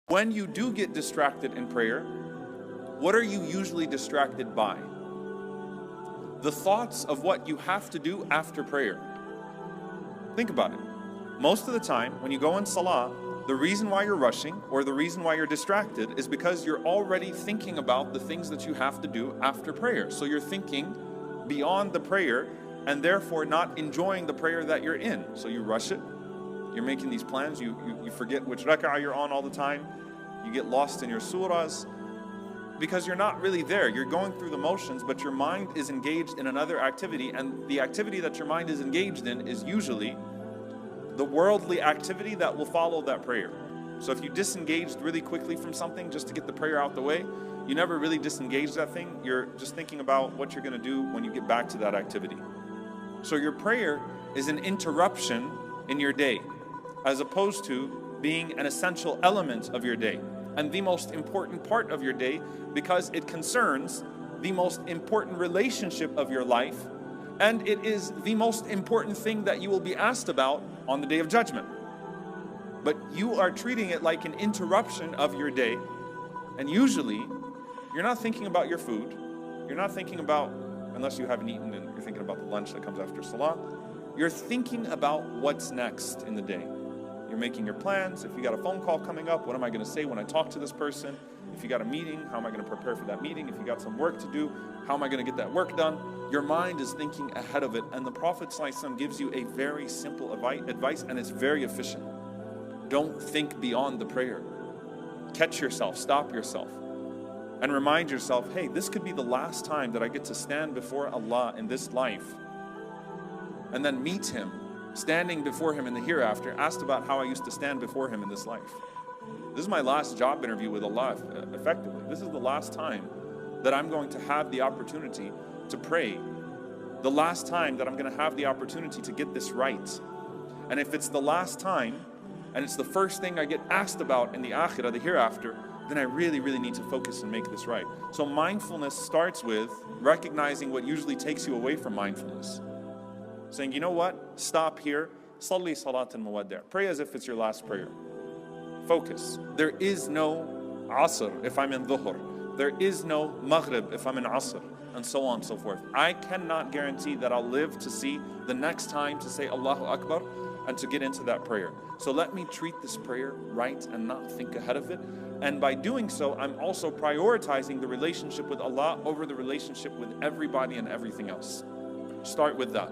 When you do get distracted in prayer, what are you usually distracted by? The thoughts of what you have to do after prayer. Think about it. Most of the time, when you go in salah, the reason why you're rushing or the reason why you're distracted is because you're already thinking about the things that you have to do after prayer. So you're thinking beyond the prayer and therefore not enjoying the prayer that you're in. So you rush it. You're making these plans. You forget which rak'ah you're on all the time. You get lost in your surahs because you're not really there. You're going through the motions, but your mind is engaged in another activity, and the activity that your mind is engaged in is usually the worldly activity that will follow that prayer. So if you disengaged really quickly from something just to get the prayer out the way, you never really disengage that thing. You're just thinking about what you're going to do when you get back to that activity. So your prayer is an interruption in your day, as opposed to being an essential element of your day and the most important part of your day, because it concerns the most important relationship of your life, and it is the most important thing that you will be asked about on the day of judgment. But you are treating it like an interruption of your day, and usually you're not thinking about your food. You're not thinking about, unless you haven't eaten and you're thinking about the lunch that comes after salah, you're thinking about what's next in the day. You're making your plans. If you got a phone call coming up, what am I going to say when I talk to this person? If you got a meeting, how am I going to prepare for that meeting? If you got some work to do, how am I going to get that work done? Your mind is thinking ahead of it. And the Prophet ﷺ gives you a very simple advice, and it's very efficient. Don't think beyond the prayer. Catch yourself, stop yourself, and remind yourself, hey, this could be the last time that I get to stand before Allah in this life and then meet Him, standing before Him in the hereafter, asked about how I used to stand before Him in this life. This is my last job interview with Allah, effectively. This is the last time that I'm going to have the opportunity to pray. The last time that I'm going to have the opportunity to get this right. And if it's the last time, and it's the first thing I get asked about in the akhirah, the hereafter, then I really, really need to focus and make this right. So mindfulness starts with recognizing what usually takes you away from mindfulness. Saying, you know what? Stop here. Salli salatan muwaddi'. Pray as if it's your last prayer. Focus. There is no asr if I'm in dhuhr. There is no maghrib if I'm in asr. And so on and so forth. I cannot guarantee that I'll live to see the next time to say Allahu Akbar and to get into that prayer. So let me treat this prayer right and not think ahead of it. And by doing so, I'm also prioritizing the relationship with Allah over the relationship with everybody and everything else. Start with that.